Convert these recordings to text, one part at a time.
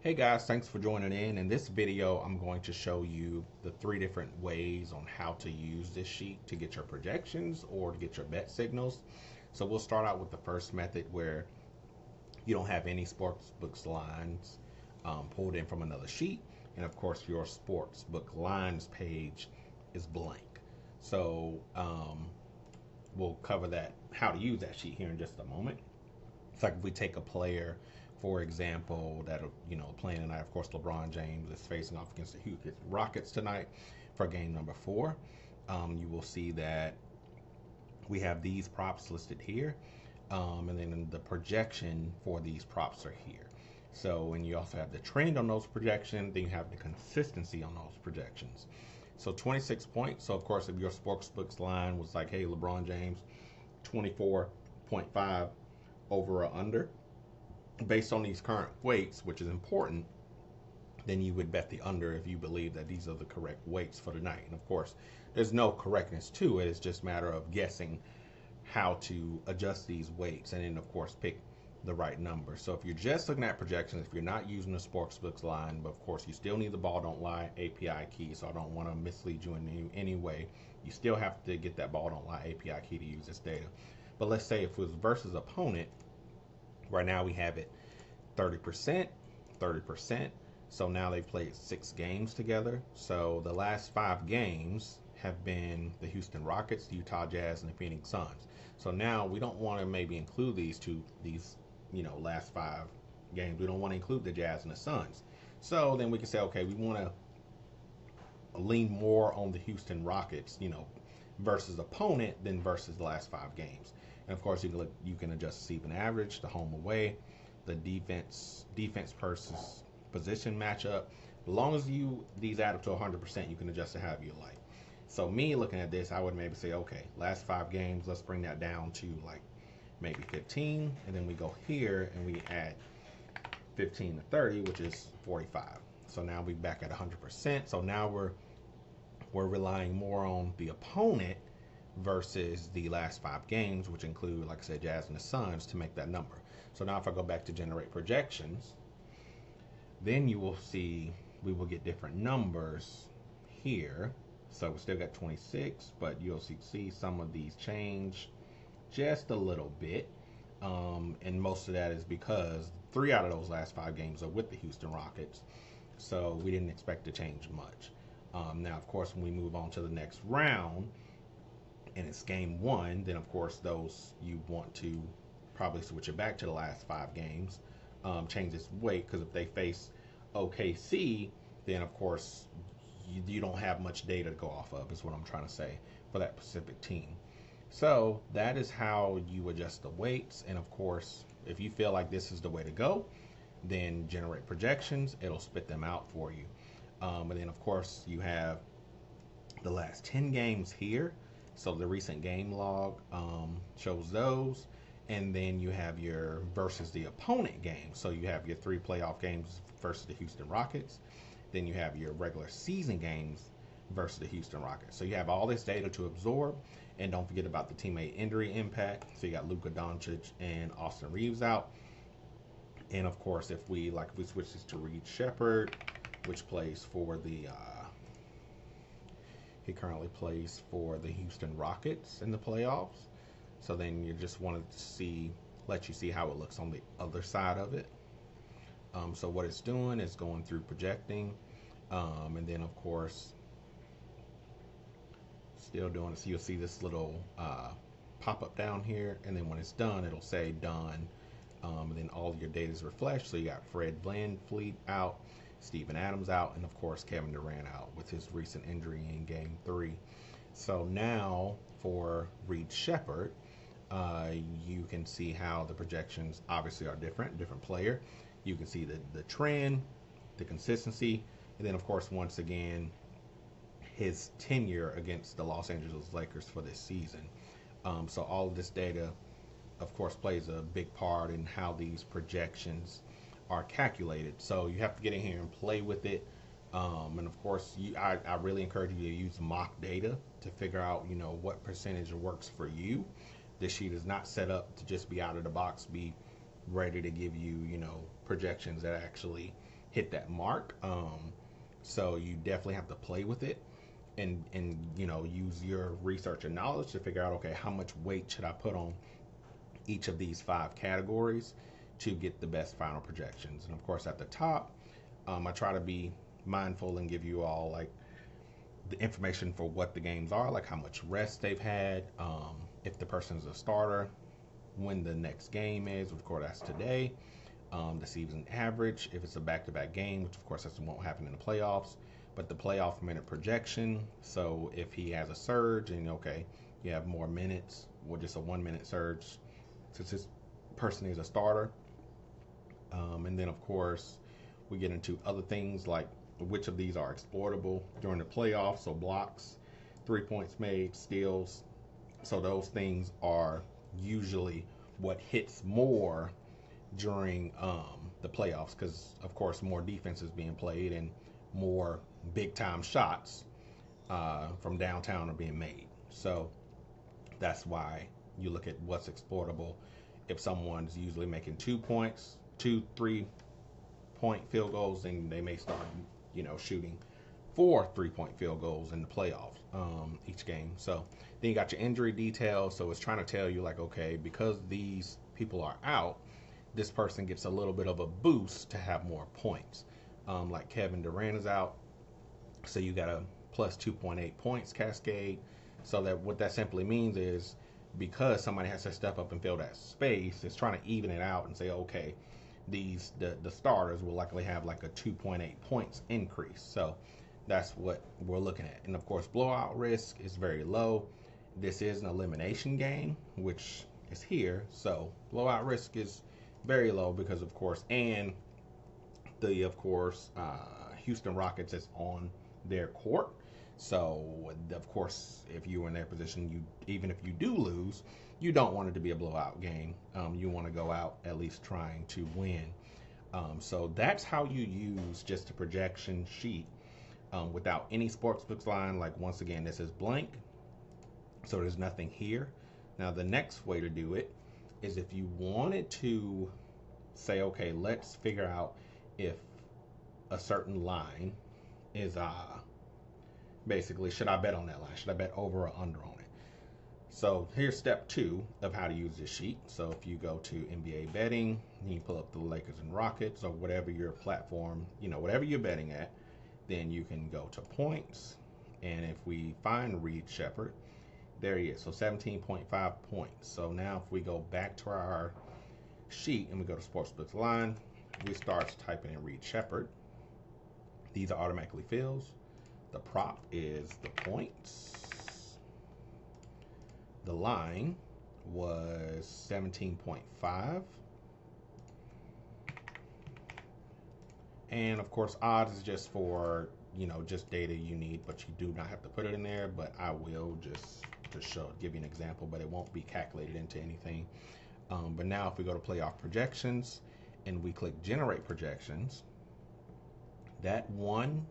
Hey guys, thanks for joining in. In this video, I'm going to show you the three different ways on how to use this sheet to get your projections or to get your bet signals. So we'll start out with the first method where you don't have any sportsbooks lines pulled in from another sheet. And of course, your sportsbook lines page is blank. So we'll cover that, how to use that sheet here in just a moment. It's like if we take a player, for example, that playing tonight. Of course, LeBron James is facing off against the Houston Rockets tonight for game number 4. You will see that we have these props listed here, and then the projection for these props are here. So, and you also have the trend on those projections. Then you have the consistency on those projections. So 26 points. So of course, if your sportsbook's line was like, hey, LeBron James, 24.5 over or under, based on these current weights, which is important, then you would bet the under if you believe that these are the correct weights for the night. And of course, there's no correctness to it. It's just a matter of guessing how to adjust these weights and then of course pick the right number. So if you're just looking at projections, if you're not using the sportsbooks line, but of course you still need the ball don't lie API key, so I don't want to mislead you in any way. You still have to get that ball don't lie API key to use this data. But let's say if it was versus opponent, right now we have it 30%, 30%. So now they've played 6 games together. So the last 5 games have been the Houston Rockets, the Utah Jazz, and the Phoenix Suns. So now we don't want to maybe include these last 5 games. We don't want to include the Jazz and the Suns. So then we can say, okay, we want to lean more on the Houston Rockets, versus opponent than versus the last 5 games. And of course, you can adjust the even average, the home away, the defense versus position matchup. As long as these add up to 100%, you can adjust to however you like. So me looking at this, I would maybe say, okay, last 5 games, let's bring that down to like maybe 15, and then we go here and we add 15 to 30, which is 45. So now we're back at 100%. So now we're relying more on the opponent versus the last 5 games, which include, like I said, Jazz and the Suns, to make that number. So now if I go back to generate projections, then you will see we will get different numbers here. So we still got 26, but you'll see some of these change just a little bit. And most of that is because 3 out of those last 5 games are with the Houston Rockets. So we didn't expect to change much. Now, of course, when we move on to the next round, and it's game 1, then of course those you want to probably switch it back to the last 5 games, change its weight, because if they face OKC, then of course you don't have much data to go off of, is what I'm trying to say, for that specific team. So that is how you adjust the weights. And of course, if you feel like this is the way to go, then generate projections. It'll spit them out for you. And then of course you have the last 10 games here. So the recent game log shows those. And then you have your versus the opponent game. So you have your 3 playoff games versus the Houston Rockets. Then you have your regular season games versus the Houston Rockets. So you have all this data to absorb. And don't forget about the teammate injury impact. So you got Luka Doncic and Austin Reeves out. And of course, if we switch this to Reed Shepherd, which plays for he currently plays for the Houston Rockets in the playoffs. So then you just wanted to let you see how it looks on the other side of it. So what it's doing is going through projecting, and then of course still doing it. So you'll see this little pop up down here, and then when it's done, it'll say done, and then all of your data is refreshed. So you got Fred VanVleet out, Steven Adams out, and of course Kevin Durant out with his recent injury in game 3. So now for Reed Shepherd, you can see how the projections obviously are different player. You can see the trend, the consistency, and then of course once again his tenure against the Los Angeles Lakers for this season. So all of this data of course plays a big part in how these projections are calculated. So you have to get in here and play with it. And of course, I really encourage you to use mock data to figure out, what percentage works for you. This sheet is not set up to just be out of the box, be ready to give you, projections that actually hit that mark. So you definitely have to play with it, and use your research and knowledge to figure out, okay, how much weight should I put on each of these 5 categories to get the best final projections. And of course, at the top, I try to be mindful and give you all like the information for what the games are, like how much rest they've had, if the person's a starter, when the next game is. Of course, that's today. The season average, if it's a back-to-back game, which of course that won't happen in the playoffs, but the playoff minute projection. So if he has a surge, and okay, you have more minutes, or just a 1 minute surge, since this person is a starter. And then of course we get into other things like which of these are exploitable during the playoffs. So blocks, 3 points made, steals. So those things are usually what hits more during the playoffs, because of course more defense is being played and more big time shots from downtown are being made. So that's why you look at what's exploitable. If someone's usually making 2 points, 2 3-point field goals, then they may start shooting 4 3-point field goals in the playoffs each game. So then you got your injury details. So it's trying to tell you like, okay, because these people are out, this person gets a little bit of a boost to have more points. Like Kevin Durant is out, so you got a plus 2.8 points cascade. So that what that simply means is, because somebody has to step up and fill that space, it's trying to even it out and say, okay, the starters will likely have like a 2.8 points increase. So that's what we're looking at. And of course, blowout risk is very low. This is an elimination game, which is here. So blowout risk is very low because of course, and Houston Rockets is on their court. So of course, if you were in their position, even if you do lose, you don't want it to be a blowout game. You want to go out at least trying to win. So that's how you use just a projection sheet without any sportsbooks line. Like once again, this is blank, so there's nothing here. Now the next way to do it is if you wanted to say, okay, let's figure out if a certain line is basically, should I bet on that line? Should I bet over or under on it? So here's step 2 of how to use this sheet. So if you go to NBA betting, you pull up the Lakers and Rockets or whatever your platform, whatever you're betting at, then you can go to points. And if we find Reed Shepherd, there he is. So 17.5 points. So now if we go back to our sheet and we go to Sportsbooks line, we start typing in Reed Shepherd. These are automatically fills. The prop is the points. The line was 17.5. And of course, odds is just for, just data you need, but you do not have to put it in there. But I will just to give you an example, but it won't be calculated into anything. But now if we go to playoff projections and we click generate projections, that one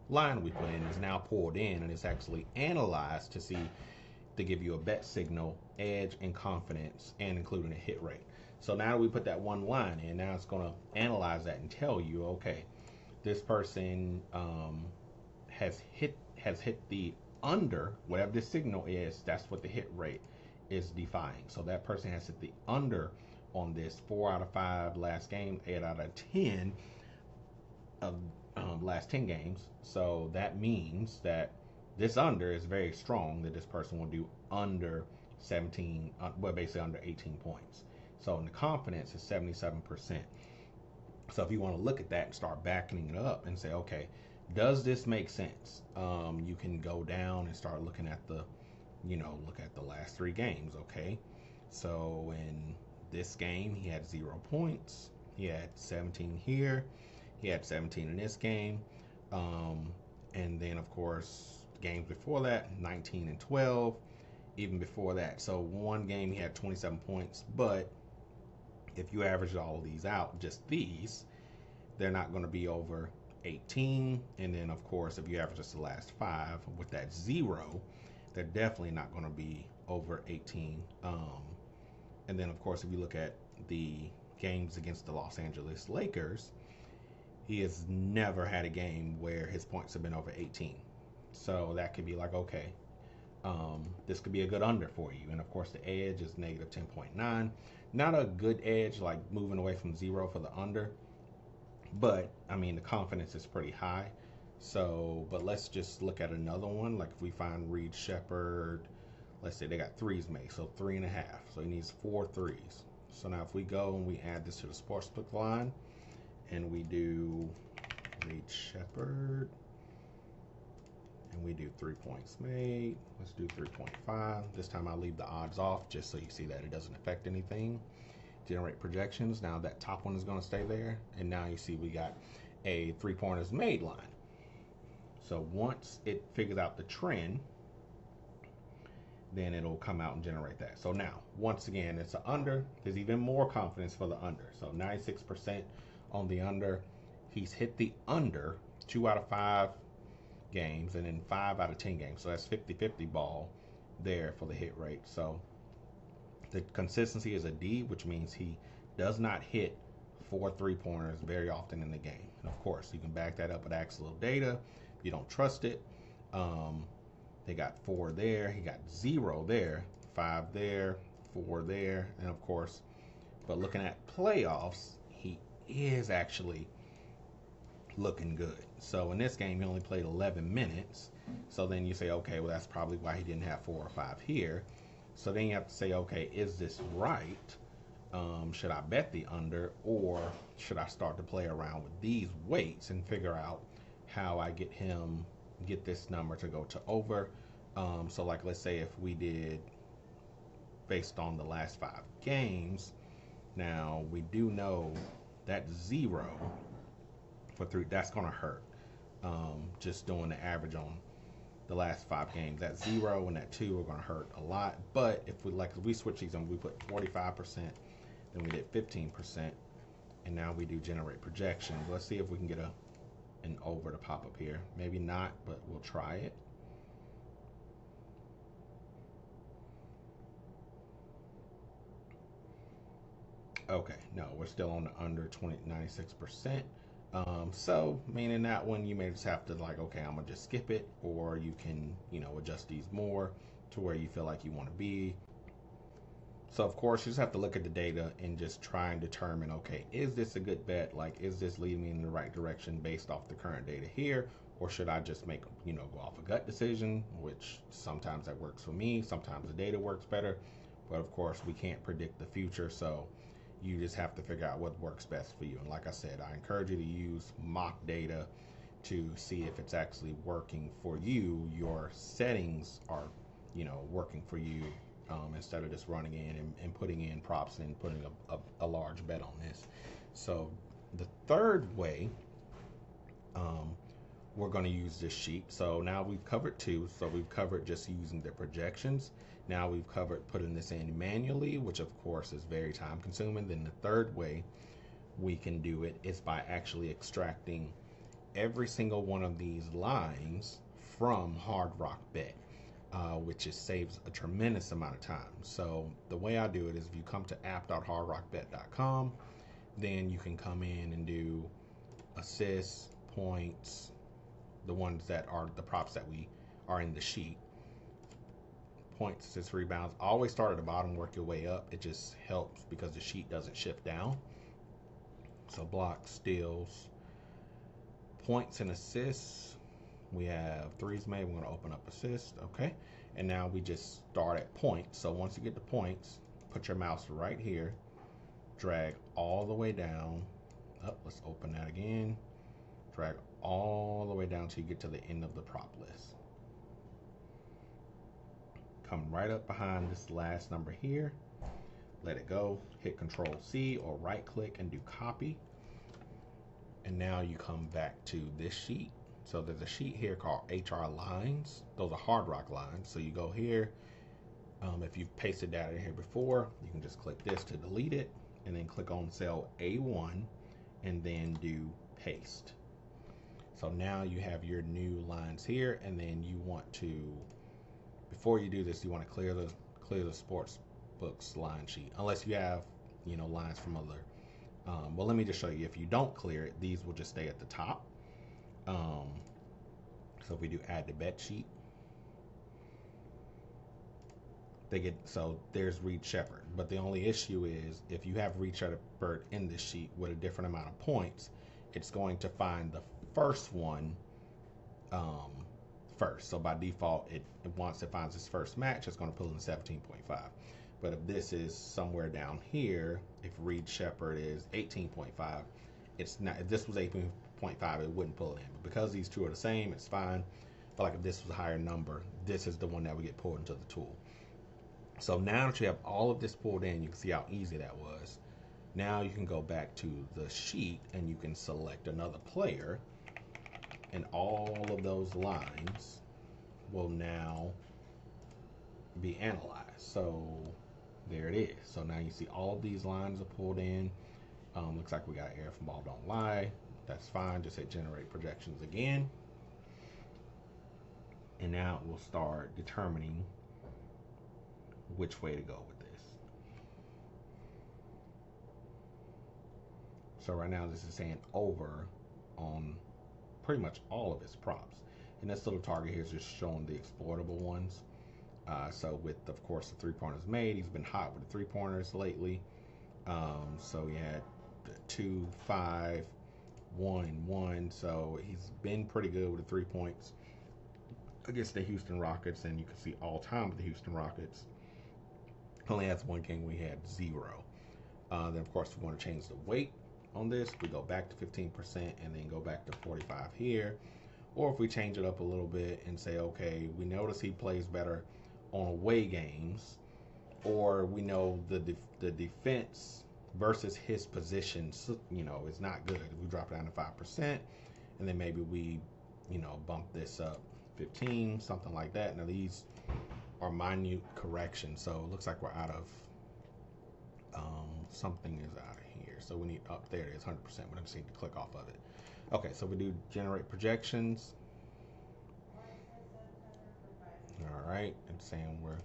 line we put in is now pulled in and it's actually analyzed to give you a bet signal, edge, and confidence, and including a hit rate. So now we put that one line in, now it's going to analyze that and tell you, okay, this person has hit the under, whatever the signal is, that's what the hit rate is defying. So that person has hit the under on this 4 out of 5 last game, 8 out of 10 of last 10 games. So that means that this under is very strong, that this person will do under 17, basically under 18 points. So in the confidence is 77%. So if you want to look at that and start backing it up and say, okay, does this make sense? You can go down and start looking at the last 3 games. Okay, so in this game he had 0 points, he had 17 here, he had 17 in this game, and then of course games before that 19 and 12, even before that. So one game he had 27 points, but if you average all of these out, just these, they're not going to be over 18. And then of course if you average just the last 5 with that 0, they're definitely not going to be over 18. And then of course if you look at the games against the Los Angeles Lakers, He has never had a game where his points have been over 18. So that could be like, okay, this could be a good under for you. And of course, the edge is negative 10.9. Not a good edge, like moving away from zero for the under, but I mean, the confidence is pretty high. So, but let's just look at another one. Like if we find Reed Shepherd, let's say they got threes made, so 3.5. So he needs 4 threes. So now if we go and we add this to the sportsbook line and we do Reed Shepherd and we do 3 points made, let's do 3.5. This time I'll leave the odds off just so you see that it doesn't affect anything. Generate projections. Now that top one is going to stay there. And now you see we got a 3-pointers made line. So once it figures out the trend, then it'll come out and generate that. So now, once again, it's an under. There's even more confidence for the under. So 96% on the under. He's hit the under 2 out of 5 games and then 5 out of 10 games. So that's 50-50 ball there for the hit rate. So the consistency is a D, which means he does not hit 4 3-pointers very often in the game. And of course, you can back that up with actual data. If you don't trust it, they got 4 there. He got 0 there, 5 there, 4 there, and of course, but looking at playoffs, he is actually looking good. So in this game, he only played 11 minutes. So then you say, okay, well, that's probably why he didn't have 4 or 5 here. So then you have to say, okay, is this right? Should I bet the under, or should I start to play around with these weights and figure out how I get this number to go to over? So like, let's say if we did based on the last 5 games, now we do know that 0 for 3, that's going to hurt. Just doing the average on the last 5 games, that 0 and that 2 are going to hurt a lot. But if we switch these and we put 45%, then we did 15%, and now we do generate projection. Let's see if we can get an over to pop up here. Maybe not, but we'll try it. Okay, no, we're still on the under 96%. So meaning that one, you may just have to like, okay, I'm gonna just skip it, or you can, adjust these more to where you feel like you want to be. So of course, you just have to look at the data and just try and determine, okay, is this a good bet? Like, is this leading me in the right direction based off the current data here? Or should I just make, go off a gut decision, which sometimes that works for me. Sometimes the data works better. But of course, we can't predict the future. So you just have to figure out what works best for you. And like I said, I encourage you to use mock data to see if it's actually working for you. Your settings are, working for you. Instead of just running in and putting in props and putting a large bet on this. So the third way, we're going to use this sheet. So now we've covered 2. So we've covered just using the projections. Now we've covered putting this in manually, which of course is very time consuming. Then the third way we can do it is by actually extracting every single one of these lines from Hard Rock Bet. Which saves a tremendous amount of time. So the way I do it is if you come to app.hardrockbet.com, then you can come in and do assists, points, the ones that are the props that we are in the sheet. Points, assists, rebounds. Always start at the bottom, work your way up. It just helps because the sheet doesn't shift down. So blocks, steals, points and assists. We have threes made. We're going to open up assist. Okay. And now we just start at points. So once you get the points, put your mouse right here, drag all the way down. Oh, let's open that again. Drag all the way down till you get to the end of the prop list. Come right up behind this last number here. Let it go. Hit Control C or right click and do copy. And now you come back to this sheet. So there's a sheet here called HR lines. Those are Hard Rock lines. So you go here. If you've pasted data in here before, you can just click this to delete it, and then click on cell A1 and then do paste. So now you have your new lines here, and then you want to, before you do this, you want to clear the sports books line sheet, unless you have lines from other Well, let me just show you. If you don't clear it, these will just stay at the top. Um, so if we do add to bet sheet, they get, so there's Reed Shepherd. But the only issue is if you have Reed Shepherd in this sheet with a different amount of points, it's going to find the first one um, first. So by default, once it finds its first match, it's going to pull in 17.5. But if this is somewhere down here, if Reed Shepherd is 18.5, it's not. If this was 18.5, it wouldn't pull in. But because these two are the same, it's fine. But like if this was a higher number, this is the one that would get pulled into the tool. So now that you have all of this pulled in, you can see how easy that was. Now you can go back to the sheet and you can select another player, and all of those lines will now be analyzed. So there it is. So now you see all of these lines are pulled in. Looks like we got error from ball don't lie. That's fine. Just hit generate projections again. And now it will start determining which way to go with this. So right now this is saying over on pretty much all of its props. And this little target here is just showing the exploitable ones. So with, of course, the three-pointers made, he's been hot with the three-pointers lately. So he had 2, 5, 1, 1. So he's been pretty good with the 3 points against the Houston Rockets. And you can see all time with the Houston Rockets. Only has one game we had 0. Then, of course, we want to change the weight on this. We go back to 15% and then go back to 45 here. Or if we change it up a little bit and say, okay, we notice he plays better on away games, or we know the defense versus his position, you know, is not good. If we drop it down to 5%, and then maybe we, you know, bump this up 15, something like that. Now these are minute corrections, so it looks like we're out of something is out of here. So we need up there. It is 100%. We just need to click off of it. Okay, so we do generate projections. All right, it's saying we're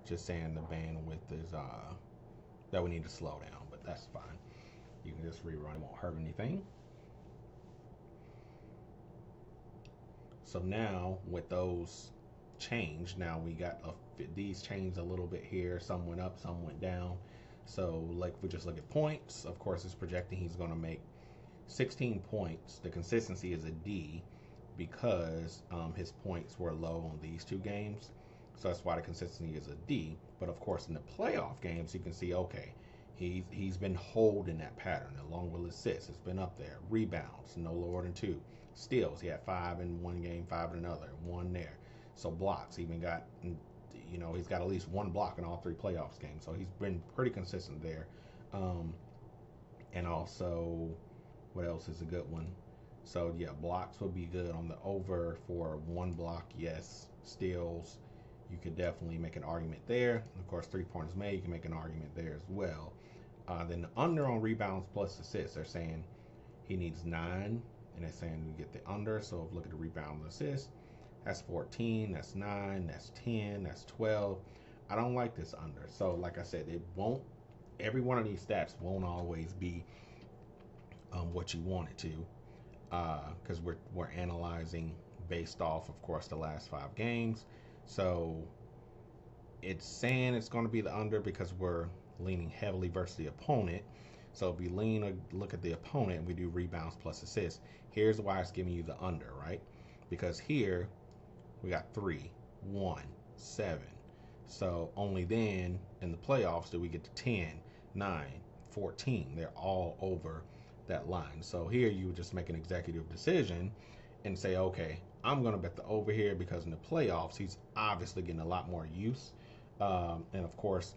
just saying the bandwidth is that we need to slow down, but that's fine. You can just rerun, it won't hurt anything. So now with those changed, now we got these changed a little bit here. Some went up, some went down. So like if we just look at points, of course it's projecting he's going to make 16 points. The consistency is a D because his points were low on these two games. So that's why the consistency is a D. But of course in the playoff games you can see, okay, he's been holding that pattern along with assists. It's been up there. Rebounds, no lower than 2. Steals, he had 5 in one game, 5 in another, 1 there. So blocks, even got, you know, he's got at least 1 block in all 3 playoffs games. So he's been pretty consistent there. And also, what else is a good one? So yeah, blocks would be good on the over for 1 block, yes. Steals, you could definitely make an argument there. Of course, 3-pointers made, you can make an argument there as well. Then the under on rebounds plus assists, they're saying he needs 9, and they're saying we get the under. So if we look at the rebound and assist, that's 14, that's 9, that's 10, that's 12. I don't like this under. So like I said, it won't, every one of these stats won't always be what you want it to, because we're analyzing based off, of course, the last 5 games. So it's saying it's going to be the under because we're leaning heavily versus the opponent. So if we lean or look at the opponent and we do rebounds plus assists, here's why it's giving you the under, right? Because here we got 3, 1, 7. So only then in the playoffs do we get to 10, 9, 14. They're all over that line. So here you would just make an executive decision and say, okay, I'm going to bet the over here because in the playoffs he's obviously getting a lot more use. And of course,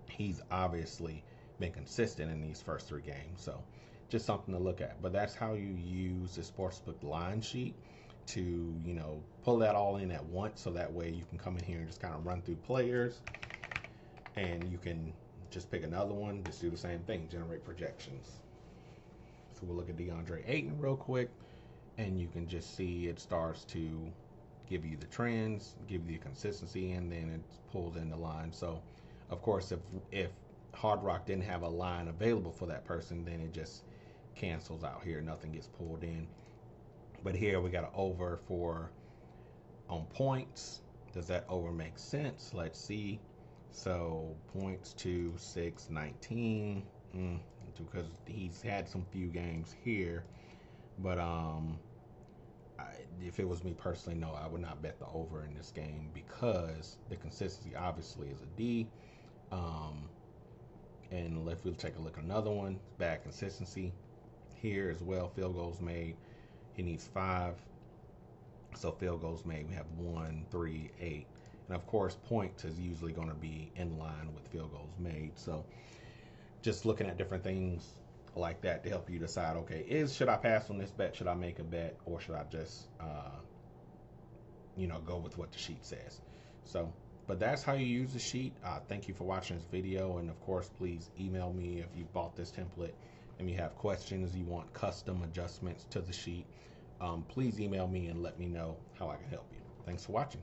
he's obviously been consistent in these first 3 games. So just something to look at. But that's how you use the sportsbook line sheet to, you know, pull that all in at once. So that way you can come in here and just kind of run through players, and you can just pick another one, just do the same thing, generate projections. So we'll look at DeAndre Ayton real quick, and you can just see it starts to give you the trends, give you the consistency, and then it pulls in the line. So of course if Hard Rock didn't have a line available for that person, then it just cancels out here. Nothing gets pulled in. But here we got an over for on points. Does that over make sense? Let's see. So points to 619. Because he's had some few games here, but if it was me personally, no, I would not bet the over in this game because the consistency obviously is a D. And if we take a look at another one, bad consistency here as well. Field goals made, he needs 5. So field goals made, we have 1, 3, 8, and of course points is usually going to be in line with field goals made. So just looking at different things like that to help you decide, okay, should I pass on this bet? Should I make a bet, or should I just go with what the sheet says? So, but that's how you use the sheet. Thank you for watching this video, and of course please email me if you bought this template and you have questions, you want custom adjustments to the sheet. Please email me and let me know how I can help you. Thanks for watching.